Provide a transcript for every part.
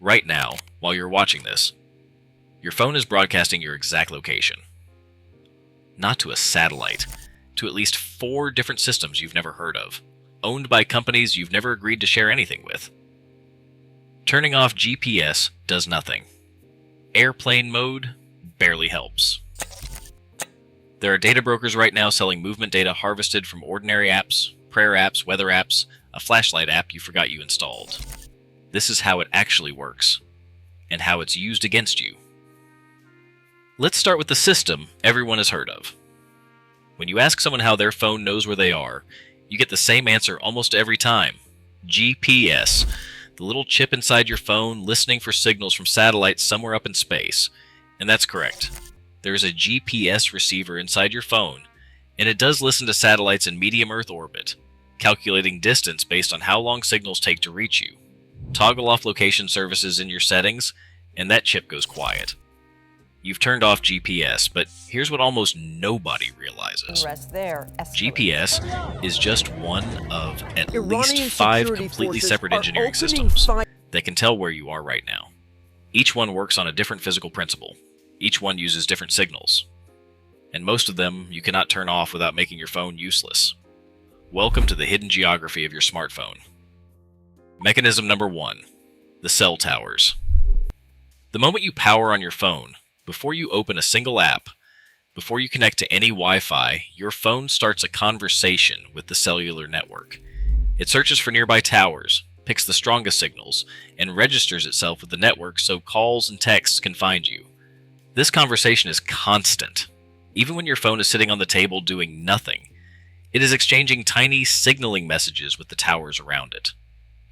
Right now, while you're watching this, your phone is broadcasting your exact location. Not to a satellite, to at least 4 different systems you've never heard of, owned by companies you've never agreed to share anything with. Turning off GPS does nothing. Airplane mode barely helps. There are data brokers right now selling movement data harvested from ordinary apps, prayer apps, weather apps, a flashlight app you forgot you installed. This is how it actually works, and how it's used against you. Let's start with the system everyone has heard of. When you ask someone how their phone knows where they are, you get the same answer almost every time. GPS, the little chip inside your phone listening for signals from satellites somewhere up in space. And that's correct. There is a GPS receiver inside your phone, and it does listen to satellites in medium Earth orbit, calculating distance based on how long signals take to reach you. Toggle off location services in your settings, and that chip goes quiet. You've turned off GPS, but here's what almost nobody realizes. GPS is just one of at least 5 completely separate engineering systems that can tell where you are right now. Each one works on a different physical principle. Each one uses different signals. And most of them you cannot turn off without making your phone useless. Welcome to the hidden geography of your smartphone. Mechanism number 1. The cell towers. The moment you power on your phone, before you open a single app, before you connect to any Wi-Fi, your phone starts a conversation with the cellular network. It searches for nearby towers, picks the strongest signals, and registers itself with the network so calls and texts can find you. This conversation is constant. Even when your phone is sitting on the table doing nothing, it is exchanging tiny signaling messages with the towers around it.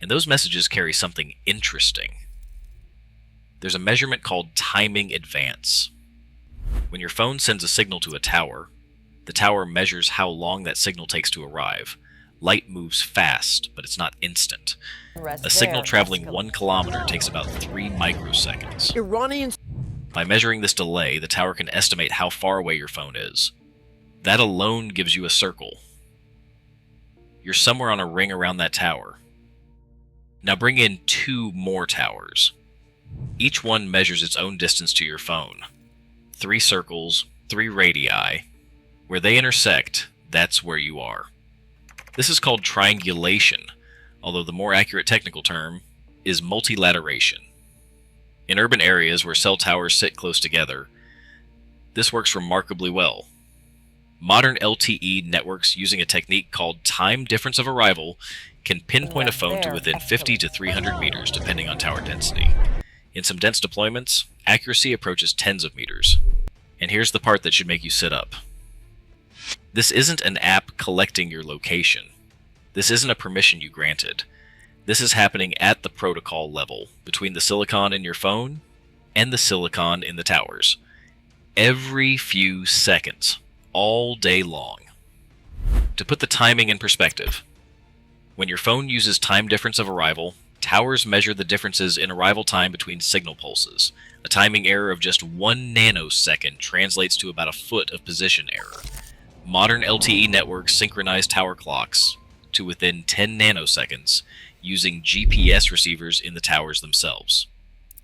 And those messages carry something interesting. There's a measurement called timing advance. When your phone sends a signal to a tower, the tower measures how long that signal takes to arrive. Light moves fast, but it's not instant. A signal traveling 1 kilometer takes about 3 microseconds. By measuring this delay, the tower can estimate how far away your phone is. That alone gives you a circle. You're somewhere on a ring around that tower. Now bring in 2 more towers. Each one measures its own distance to your phone. 3 circles, 3 radii. Where they intersect, that's where you are. This is called triangulation, although the more accurate technical term is multilateration. In urban areas where cell towers sit close together, this works remarkably well. Modern LTE networks using a technique called time difference of arrival can pinpoint a phone to within 50 to 300 meters depending on tower density. In some dense deployments, accuracy approaches tens of meters. And here's the part that should make you sit up. This isn't an app collecting your location. This isn't a permission you granted. This is happening at the protocol level, between the silicon in your phone and the silicon in the towers. Every few seconds, all day long. To put the timing in perspective, when your phone uses time difference of arrival, towers measure the differences in arrival time between signal pulses. A timing error of just 1 nanosecond translates to about a foot of position error. Modern LTE networks synchronize tower clocks to within 10 nanoseconds using GPS receivers in the towers themselves.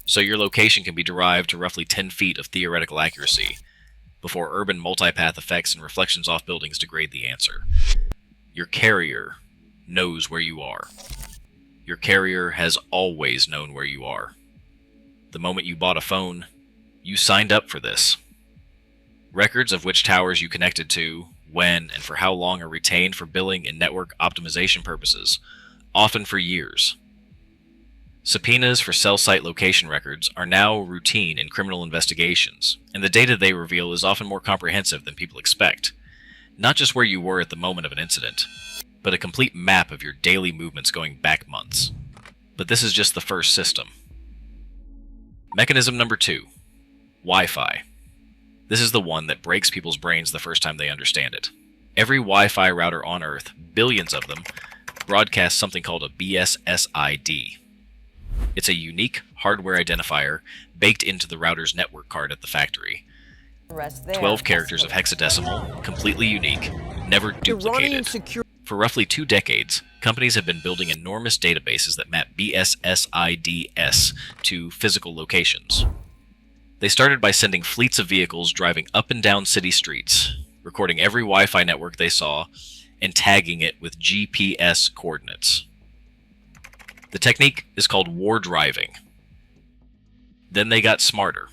So your location can be derived to roughly 10 feet of theoretical accuracy before urban multipath effects and reflections off buildings degrade the answer. Your carrier knows where you are. Your carrier has always known where you are. The moment you bought a phone, you signed up for this. Records of which towers you connected to, when, and for how long are retained for billing and network optimization purposes, often for years. Subpoenas for cell site location records are now routine in criminal investigations, and the data they reveal is often more comprehensive than people expect. Not just where you were at the moment of an incident, but a complete map of your daily movements going back months. But this is just the first system. Mechanism number 2. Wi-Fi. This is the one that breaks people's brains the first time they understand it. Every Wi-Fi router on Earth, billions of them, broadcasts something called a BSSID. It's a unique hardware identifier baked into the router's network card at the factory. 12 characters of hexadecimal, completely unique, never duplicated. For roughly 2 decades, companies have been building enormous databases that map BSSIDs to physical locations. They started by sending fleets of vehicles driving up and down city streets, recording every Wi-Fi network they saw, and tagging it with GPS coordinates. The technique is called war driving. Then they got smarter.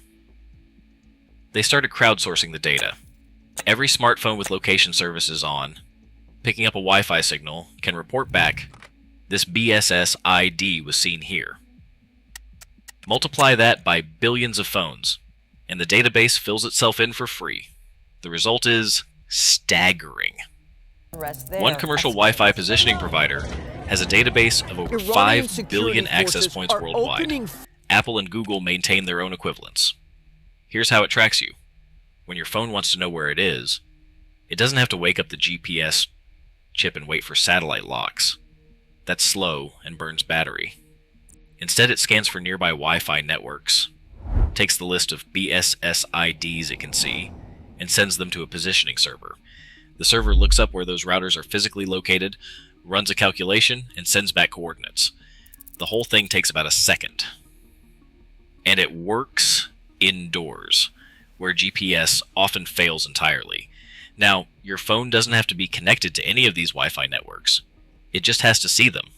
They started crowdsourcing the data. Every smartphone with location services on, picking up a Wi-Fi signal, can report back, this BSS ID was seen here. Multiply that by billions of phones, and the database fills itself in for free. The result is staggering. One commercial Wi-Fi positioning provider has a database of over 5 billion access points worldwide. Apple and Google maintain their own equivalents. Here's how it tracks you. When your phone wants to know where it is, it doesn't have to wake up the GPS chip and wait for satellite locks. That's slow and burns battery. Instead, it scans for nearby Wi-Fi networks, takes the list of BSSIDs it can see, and sends them to a positioning server. The server looks up where those routers are physically located, runs a calculation, and sends back coordinates. The whole thing takes about a second. And it works indoors, where GPS often fails entirely. Now, your phone doesn't have to be connected to any of these Wi-Fi networks. It just has to see them.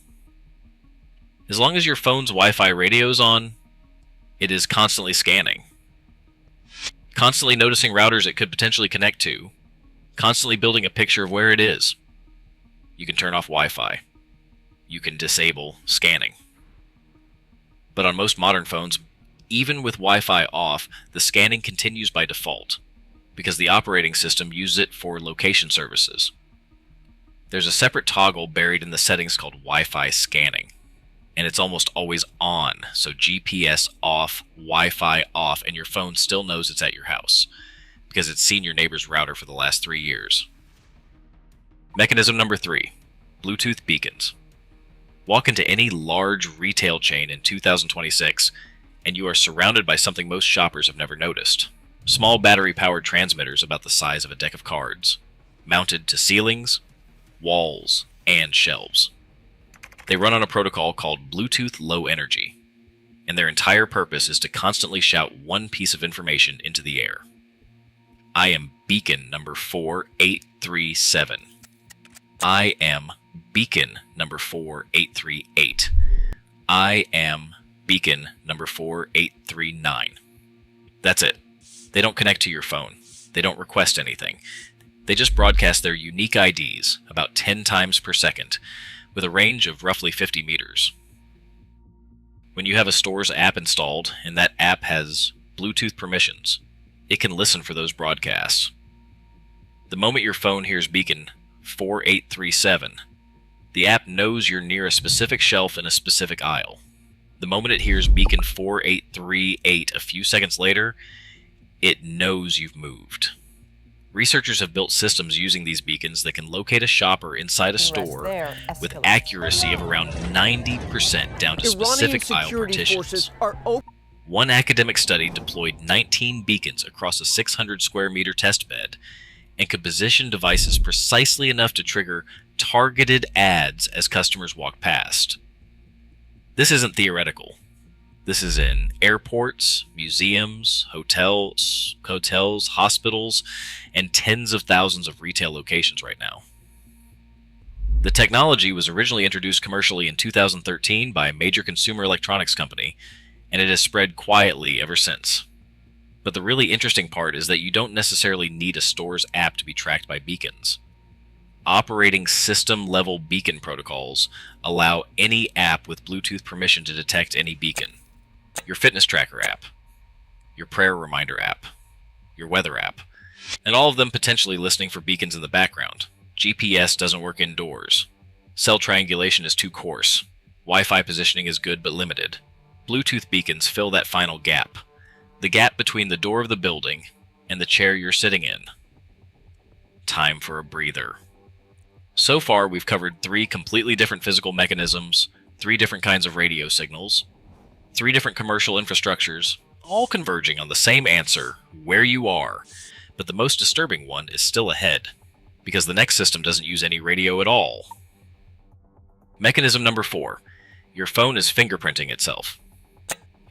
As long as your phone's Wi-Fi radio is on, it is constantly scanning. Constantly noticing routers it could potentially connect to. Constantly building a picture of where it is. You can turn off Wi-Fi. You can disable scanning. But on most modern phones, even with Wi-Fi off, the scanning continues by default, because the operating system uses it for location services. There's a separate toggle buried in the settings called Wi-Fi scanning, and it's almost always on, so GPS off, Wi-Fi off, and your phone still knows it's at your house, because it's seen your neighbor's router for the last 3 years. Mechanism number 3, Bluetooth beacons. Walk into any large retail chain in 2026, and you are surrounded by something most shoppers have never noticed. Small battery-powered transmitters about the size of a deck of cards, mounted to ceilings, walls, and shelves. They run on a protocol called Bluetooth Low Energy, and their entire purpose is to constantly shout one piece of information into the air. I am beacon number 4837. I am beacon number 4838. I am beacon number 4839. That's it. They don't connect to your phone. They don't request anything. They just broadcast their unique IDs about 10 times per second, with a range of roughly 50 meters. When you have a store's app installed, and that app has Bluetooth permissions, it can listen for those broadcasts. The moment your phone hears beacon 4837, the app knows you're near a specific shelf in a specific aisle. The moment it hears beacon 4838 a few seconds later, it knows you've moved. Researchers have built systems using these beacons that can locate a shopper inside a store with accuracy of around 90% down to specific aisle partitions. One academic study deployed 19 beacons across a 600 square meter test bed and could position devices precisely enough to trigger targeted ads as customers walk past. This isn't theoretical. This is in airports, museums, hotels, hospitals, and tens of thousands of retail locations right now. The technology was originally introduced commercially in 2013 by a major consumer electronics company, and it has spread quietly ever since. But the really interesting part is that you don't necessarily need a store's app to be tracked by beacons. Operating system-level beacon protocols allow any app with Bluetooth permission to detect any beacon. Your fitness tracker app, your prayer reminder app, your weather app, and all of them potentially listening for beacons in the background. GPS doesn't work indoors. Cell triangulation is too coarse. Wi-Fi positioning is good but limited. Bluetooth beacons fill that final gap. The gap between the door of the building and the chair you're sitting in. Time for a breather. So far, we've covered 3 completely different physical mechanisms, 3 different kinds of radio signals, 3 different commercial infrastructures, all converging on the same answer, where you are, but the most disturbing one is still ahead. because the next system doesn't use any radio at all. Mechanism number 4. Your phone is fingerprinting itself.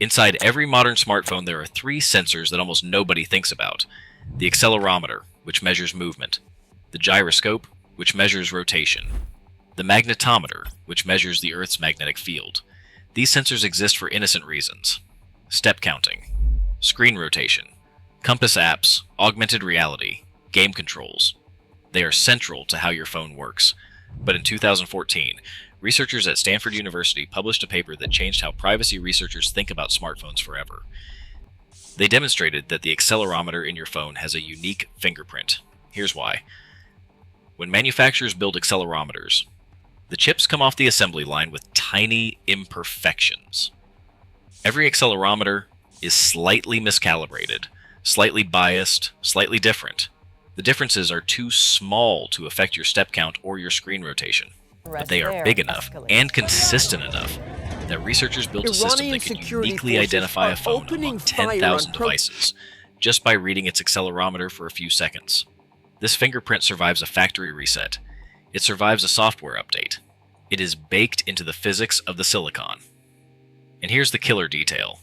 Inside every modern smartphone there are 3 sensors that almost nobody thinks about. The accelerometer, which measures movement. The gyroscope, which measures rotation. The magnetometer, which measures the Earth's magnetic field. These sensors exist for innocent reasons. Step counting, screen rotation, compass apps, augmented reality, game controls. They are central to how your phone works. But in 2014, researchers at Stanford University published a paper that changed how privacy researchers think about smartphones forever. They demonstrated that the accelerometer in your phone has a unique fingerprint. Here's why. When manufacturers build accelerometers, the chips come off the assembly line with tiny imperfections. Every accelerometer is slightly miscalibrated, slightly biased, slightly different. The differences are too small to affect your step count or your screen rotation, but they are big enough and consistent enough that researchers built a system that can uniquely identify a phone among 10,000 devices just by reading its accelerometer for a few seconds. This fingerprint survives a factory reset. It survives a software update. It is baked into the physics of the silicon. And here's the killer detail.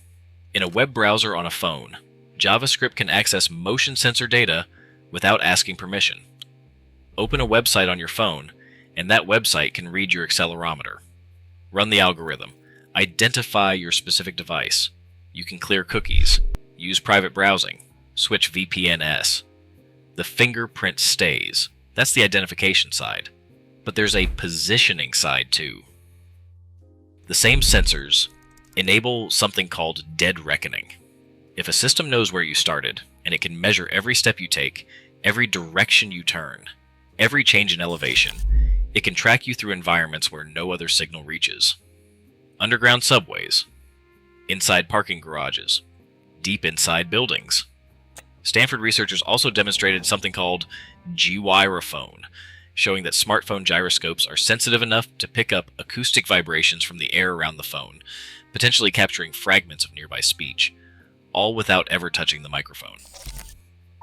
In a web browser on a phone, JavaScript can access motion sensor data without asking permission. Open a website on your phone, and that website can read your accelerometer. Run the algorithm. Identify your specific device. You can clear cookies, use private browsing, switch VPNs. The fingerprint stays. That's the identification side. But there's a positioning side too. The same sensors enable something called dead reckoning. If a system knows where you started, and it can measure every step you take, every direction you turn, every change in elevation, it can track you through environments where no other signal reaches. Underground subways, inside parking garages, deep inside buildings. Stanford researchers also demonstrated something called gyrophone, showing that smartphone gyroscopes are sensitive enough to pick up acoustic vibrations from the air around the phone, potentially capturing fragments of nearby speech, all without ever touching the microphone.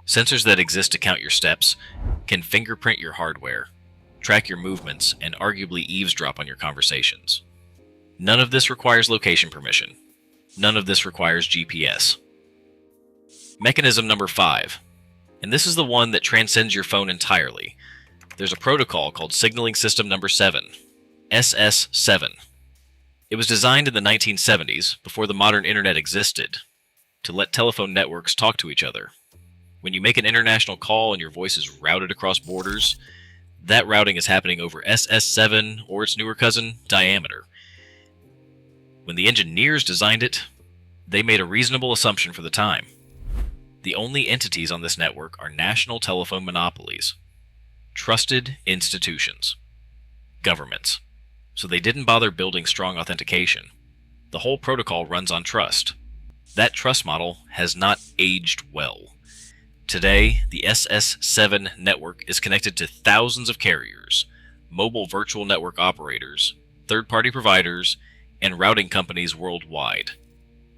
Sensors that exist to count your steps can fingerprint your hardware, track your movements, and arguably eavesdrop on your conversations. None of this requires location permission. None of this requires GPS. Mechanism number 5, and this is the one that transcends your phone entirely. There's a protocol called Signaling System Number 7, SS7. It was designed in the 1970s, before the modern internet existed, to let telephone networks talk to each other. When you make an international call and your voice is routed across borders, that routing is happening over SS7 or its newer cousin, diameter. When the engineers designed it, they made a reasonable assumption for the time. The only entities on this network are national telephone monopolies, trusted institutions, governments. So they didn't bother building strong authentication. The whole protocol runs on trust. That trust model has not aged well. Today, the SS7 network is connected to thousands of carriers, mobile virtual network operators, third-party providers, and routing companies worldwide.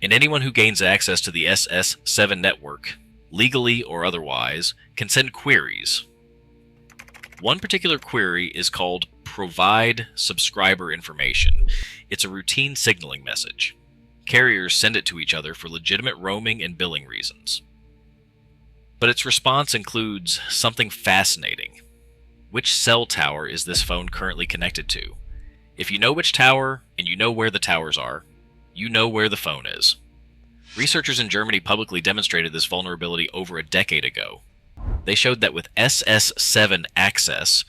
And anyone who gains access to the SS7 network, legally or otherwise, can send queries. One particular query is called Provide Subscriber Information. It's a routine signaling message. Carriers send it to each other for legitimate roaming and billing reasons. But its response includes something fascinating. Which cell tower is this phone currently connected to? If you know which tower, and you know where the towers are, you know where the phone is. Researchers in Germany publicly demonstrated this vulnerability over a decade ago. They showed that with SS7 access,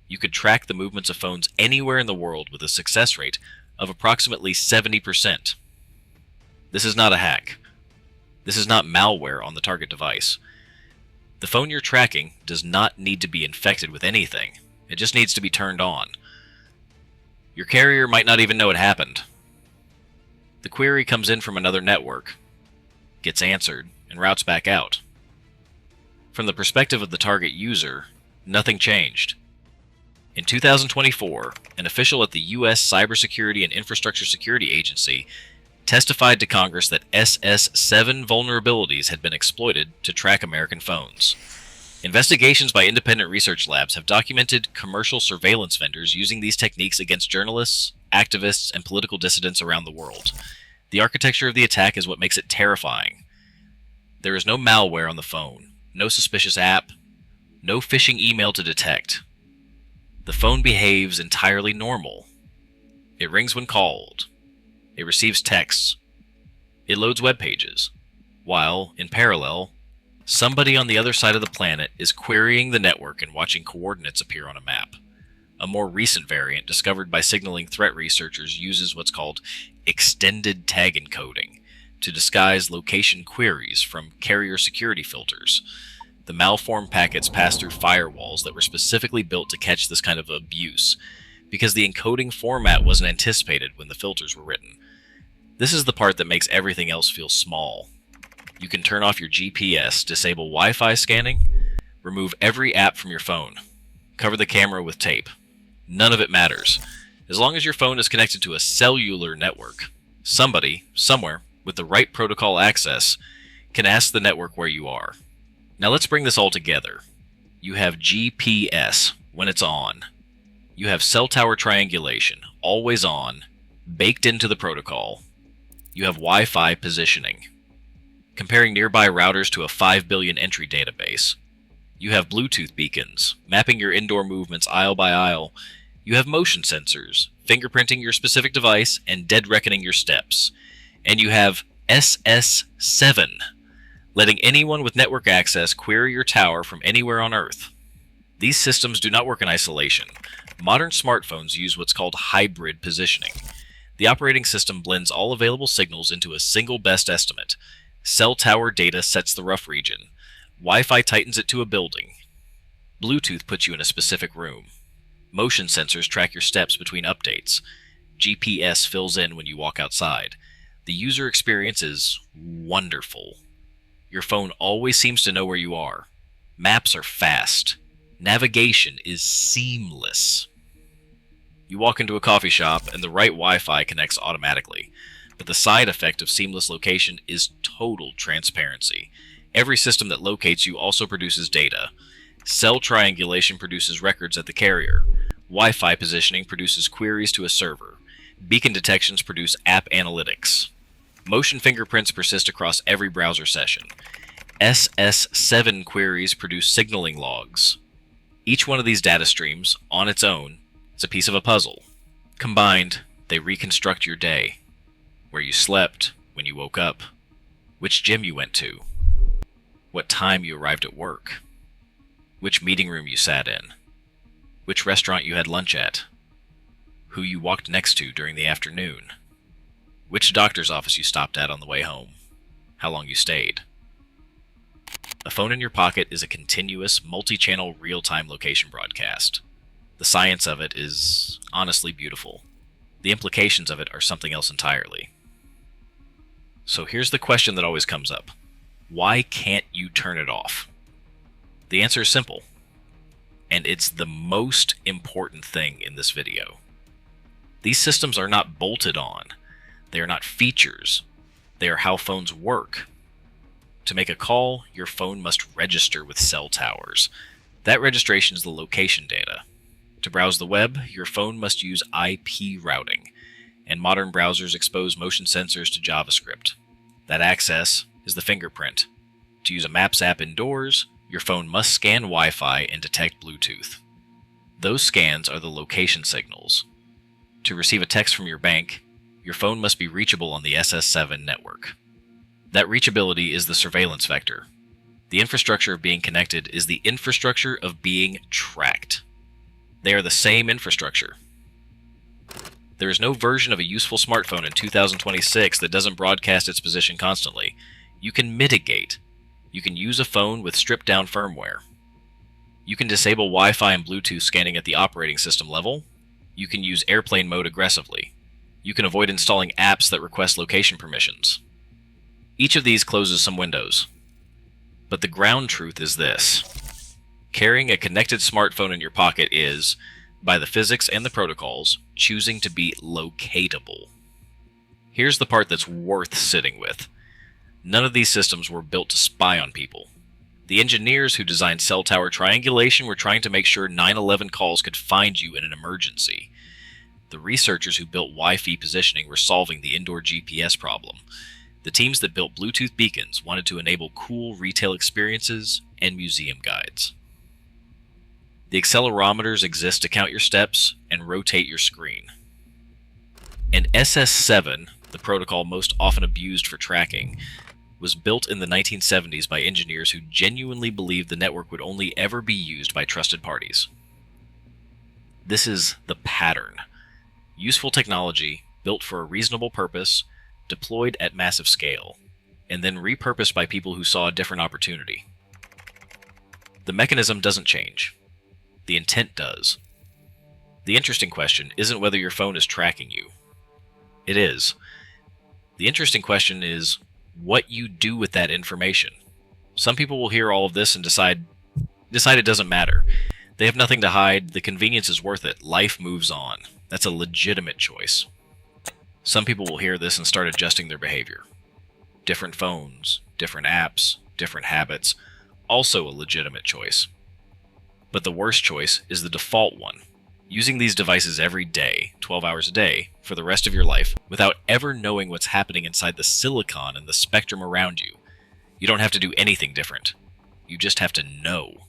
you could track the movements of phones anywhere in the world with a success rate of approximately 70%. This is not a hack. This is not malware on the target device. The phone you're tracking does not need to be infected with anything. It just needs to be turned on. Your carrier might not even know it happened. The query comes in from another network, gets answered, and routes back out. From the perspective of the target user, nothing changed. In 2024, an official at the U.S. Cybersecurity and Infrastructure Security Agency testified to Congress that SS7 vulnerabilities had been exploited to track American phones. Investigations by independent research labs have documented commercial surveillance vendors using these techniques against journalists, activists, and political dissidents around the world. The architecture of the attack is what makes it terrifying. There is no malware on the phone, no suspicious app, no phishing email to detect. The phone behaves entirely normal. It rings when called. It receives texts. It loads web pages. While, in parallel, somebody on the other side of the planet is querying the network and watching coordinates appear on a map. A more recent variant, discovered by signaling threat researchers, uses what's called extended tag encoding to disguise location queries from carrier security filters. The malformed packets pass through firewalls that were specifically built to catch this kind of abuse, because the encoding format wasn't anticipated when the filters were written. This is the part that makes everything else feel small. You can turn off your GPS, disable Wi-Fi scanning, remove every app from your phone, cover the camera with tape. None of it matters. As long as your phone is connected to a cellular network, somebody, somewhere, with the right protocol access, can ask the network where you are. Now let's bring this all together. You have GPS, when it's on. You have cell tower triangulation, always on, baked into the protocol. You have Wi-Fi positioning, comparing nearby routers to a 5 billion entry database. You have Bluetooth beacons, mapping your indoor movements aisle by aisle. You have motion sensors, fingerprinting your specific device and dead reckoning your steps. And you have SS7, letting anyone with network access query your tower from anywhere on Earth. These systems do not work in isolation. Modern smartphones use what's called hybrid positioning. The operating system blends all available signals into a single best estimate. Cell tower data sets the rough region. Wi-Fi tightens it to a building. Bluetooth puts you in a specific room. Motion sensors track your steps between updates. GPS fills in when you walk outside. The user experience is wonderful. Your phone always seems to know where you are. Maps are fast. Navigation is seamless. You walk into a coffee shop and the right Wi-Fi connects automatically. But the side effect of seamless location is total transparency. Every system that locates you also produces data. Cell triangulation produces records at the carrier. Wi-Fi positioning produces queries to a server. Beacon detections produce app analytics. Motion fingerprints persist across every browser session. SS7 queries produce signaling logs. Each one of these data streams, on its own, is a piece of a puzzle. Combined, they reconstruct your day. Where you slept, when you woke up, which gym you went to, what time you arrived at work, which meeting room you sat in, which restaurant you had lunch at, who you walked next to during the afternoon, which doctor's office you stopped at on the way home, how long you stayed. A phone in your pocket is a continuous, multi-channel, real-time location broadcast. The science of it is honestly beautiful. The implications of it are something else entirely. So here's the question that always comes up. Why can't you turn it off? The answer is simple, and it's the most important thing in this video. These systems are not bolted on. They are not features. They are how phones work. To make a call, your phone must register with cell towers. That registration is the location data. To browse the web, your phone must use IP routing, and modern browsers expose motion sensors to JavaScript. That access is the fingerprint. To use a Maps app indoors, your phone must scan Wi-Fi and detect Bluetooth. Those scans are the location signals. To receive a text from your bank, your phone must be reachable on the SS7 network. That reachability is the surveillance vector. The infrastructure of being connected is the infrastructure of being tracked. They are the same infrastructure. There is no version of a useful smartphone in 2026 that doesn't broadcast its position constantly. You can mitigate. You can use a phone with stripped-down firmware. You can disable Wi-Fi and Bluetooth scanning at the operating system level. You can use airplane mode aggressively. You can avoid installing apps that request location permissions. Each of these closes some windows. But the ground truth is this. Carrying a connected smartphone in your pocket is, by the physics and the protocols, choosing to be locatable. Here's the part that's worth sitting with. None of these systems were built to spy on people. The engineers who designed cell tower triangulation were trying to make sure 911 calls could find you in an emergency. The researchers who built Wi-Fi positioning were solving the indoor GPS problem. The teams that built Bluetooth beacons wanted to enable cool retail experiences and museum guides. The accelerometers exist to count your steps and rotate your screen. And SS7, the protocol most often abused for tracking, was built in the 1970s by engineers who genuinely believed the network would only ever be used by trusted parties. This is the pattern. Useful technology, built for a reasonable purpose, deployed at massive scale, and then repurposed by people who saw a different opportunity. The mechanism doesn't change. The intent does. The interesting question isn't whether your phone is tracking you. It is. The interesting question is what you do with that information. Some people will hear all of this and decide it doesn't matter. They have nothing to hide. The convenience is worth it. Life moves on. That's a legitimate choice. Some people will hear this and start adjusting their behavior. Different phones, different apps, different habits, also a legitimate choice. But the worst choice is the default one. Using these devices every day, 12 hours a day, for the rest of your life, without ever knowing what's happening inside the silicon and the spectrum around you. You don't have to do anything different. You just have to know.